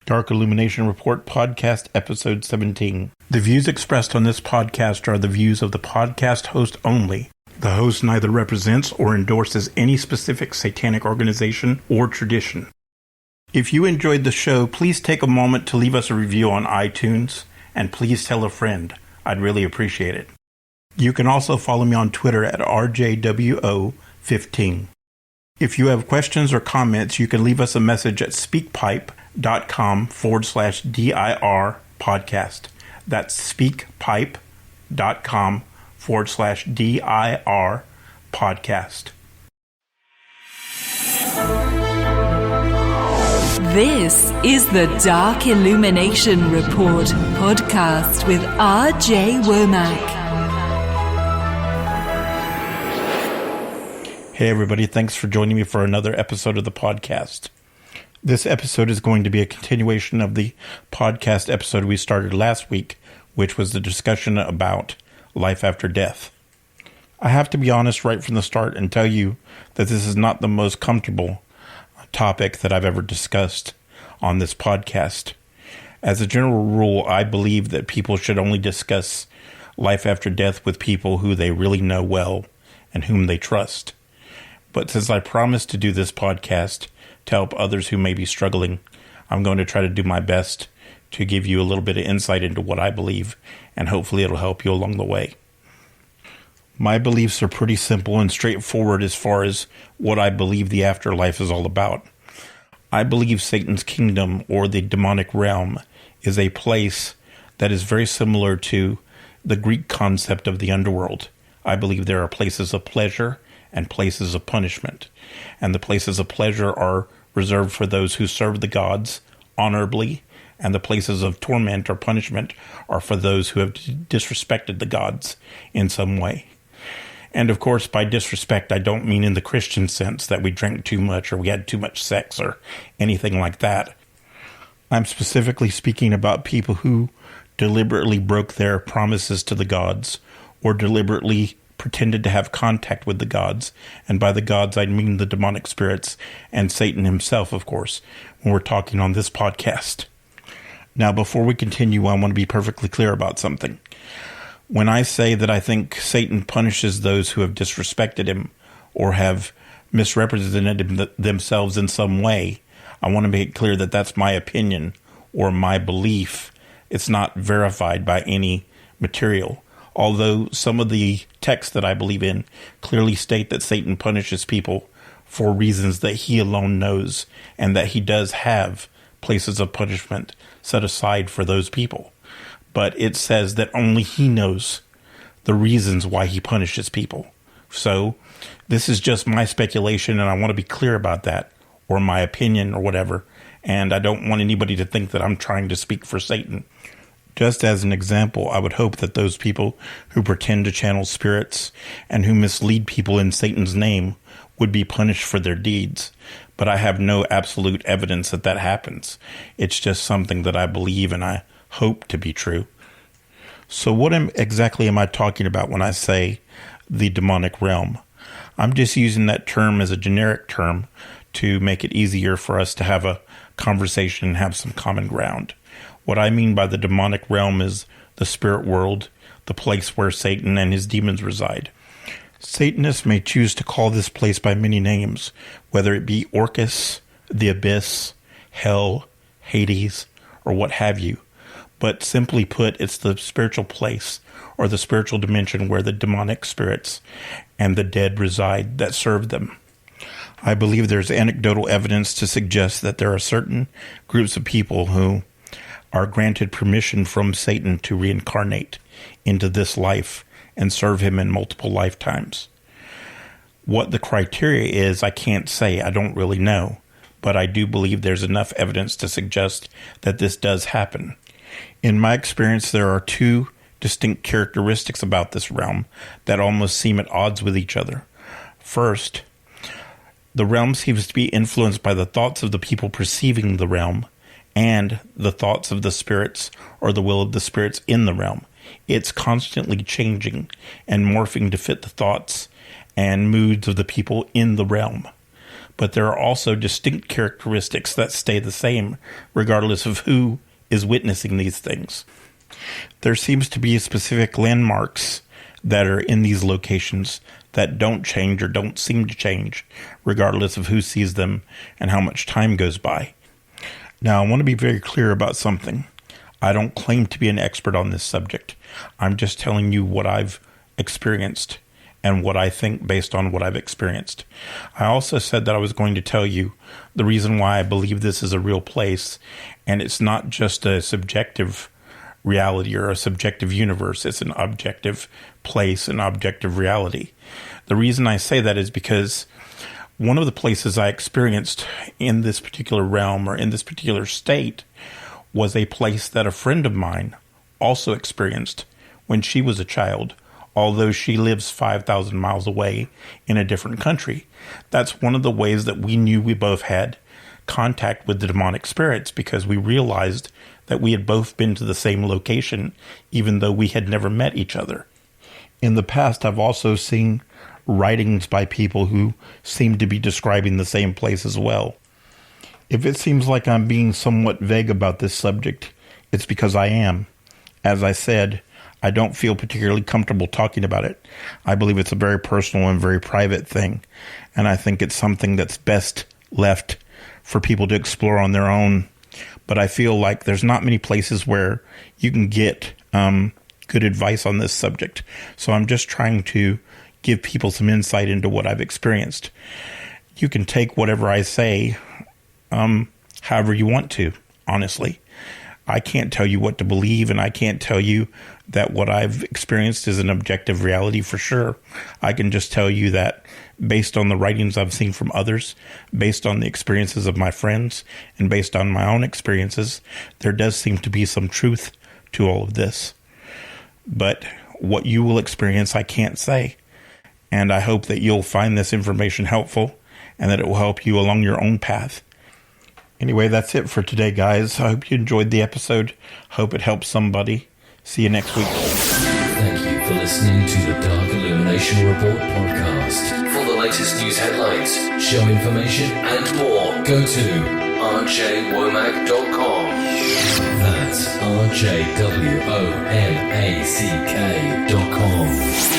Dark Illumination Report Podcast, Episode 17. The views expressed on this podcast are the views of the podcast host only. The host neither represents or endorses any specific satanic organization or tradition. If you enjoyed the show, please take a moment to leave us a review on iTunes, and please tell a friend. I'd really appreciate it. You can also follow me on Twitter at RJWO15. If you have questions or comments, you can leave us a message at speakpipe.com/DIR podcast. That's speakpipe.com/DIR podcast. This is the Dark Illumination Report podcast with RJ Womack. Hey everybody, thanks for joining me for another episode of the podcast. This episode is going to be a continuation of the podcast episode we started last week, which was the discussion about life after death. I have to be honest right from the start and tell you that this is not the most comfortable topic that I've ever discussed on this podcast. As a general rule, I believe that people should only discuss life after death with people who they really know well and whom they trust. But since I promised to do this podcast to help others who may be struggling, I'm going to try to do my best to give you a little bit of insight into what I believe, and hopefully it'll help you along the way. My beliefs are pretty simple and straightforward as far as what I believe the afterlife is all about. I believe Satan's kingdom, or the demonic realm, is a place that is very similar to the Greek concept of the underworld. I believe there are places of pleasure and places of punishment. And the places of pleasure are reserved for those who serve the gods honorably, and the places of torment or punishment are for those who have disrespected the gods in some way. And of course, by disrespect, I don't mean in the Christian sense that we drank too much or we had too much sex or anything like that. I'm specifically speaking about people who deliberately broke their promises to the gods or deliberately pretended to have contact with the gods. And by the gods, I mean the demonic spirits and Satan himself, of course, when we're talking on this podcast. Now, before we continue, I want to be perfectly clear about something. When I say that I think Satan punishes those who have disrespected him or have misrepresented themselves in some way, I want to make it clear that that's my opinion or my belief. It's not verified by any material. Although some of the texts that I believe in clearly state that Satan punishes people for reasons that he alone knows, and that he does have places of punishment set aside for those people. But it says that only he knows the reasons why he punishes people. So this is just my speculation, and I want to be clear about that, or my opinion or whatever. And I don't want anybody to think that I'm trying to speak for Satan. Just as an example, I would hope that those people who pretend to channel spirits and who mislead people in Satan's name would be punished for their deeds. But I have no absolute evidence that that happens. It's just something that I believe and I hope to be true. So what exactly am I talking about when I say the demonic realm? I'm just using that term as a generic term to make it easier for us to have a conversation and have some common ground. What I mean by the demonic realm is the spirit world, the place where Satan and his demons reside. Satanists may choose to call this place by many names, whether it be Orcus, the Abyss, Hell, Hades, or what have you. But simply put, it's the spiritual place or the spiritual dimension where the demonic spirits and the dead reside that serve them. I believe there's anecdotal evidence to suggest that there are certain groups of people who are granted permission from Satan to reincarnate into this life and serve him in multiple lifetimes. What the criteria is, I can't say. I don't really know. But I do believe there's enough evidence to suggest that this does happen. In my experience, there are two distinct characteristics about this realm that almost seem at odds with each other. First, the realm seems to be influenced by the thoughts of the people perceiving the realm and the thoughts of the spirits or the will of the spirits in the realm. It's constantly changing and morphing to fit the thoughts and moods of the people in the realm. but there are also distinct characteristics that stay the same regardless of who is witnessing these things. There seems to be specific landmarks that are in these locations that don't change or don't seem to change regardless of who sees them and how much time goes by. Now, I want to be very clear about something. I don't claim to be an expert on this subject. I'm just telling you what I've experienced and what I think based on what I've experienced. I also said that I was going to tell you the reason why I believe this is a real place, and it's not just a subjective reality or a subjective universe. It's an objective place, an objective reality. The reason I say that is because one of the places I experienced in this particular realm or in this particular state was a place that a friend of mine also experienced when she was a child, although she lives 5,000 miles away in a different country. That's one of the ways that we knew we both had contact with the demonic spirits, because we realized that we had both been to the same location, even though we had never met each other. In the past, I've also seen writings by people who seem to be describing the same place as well. If it seems like I'm being somewhat vague about this subject, it's because I am. As I said, I don't feel particularly comfortable talking about it. I believe it's a very personal and very private thing, and I think it's something that's best left for people to explore on their own. But I feel like there's not many places where you can get good advice on this subject. So I'm just trying to give people some insight into what I've experienced. You can take whatever I say however you want to, honestly. I can't tell you what to believe, and I can't tell you that what I've experienced is an objective reality for sure. I can just tell you that based on the writings I've seen from others, based on the experiences of my friends, and based on my own experiences, there does seem to be some truth to all of this. But what you will experience, I can't say. And I hope that you'll find this information helpful and that it will help you along your own path. Anyway, that's it for today, guys. I hope you enjoyed the episode. Hope it helps somebody. See you next week. Thank you for listening to the Dark Illumination Report podcast. For the latest news headlines, show information, and more, go to rjwomack.com. That's rjwomack.com.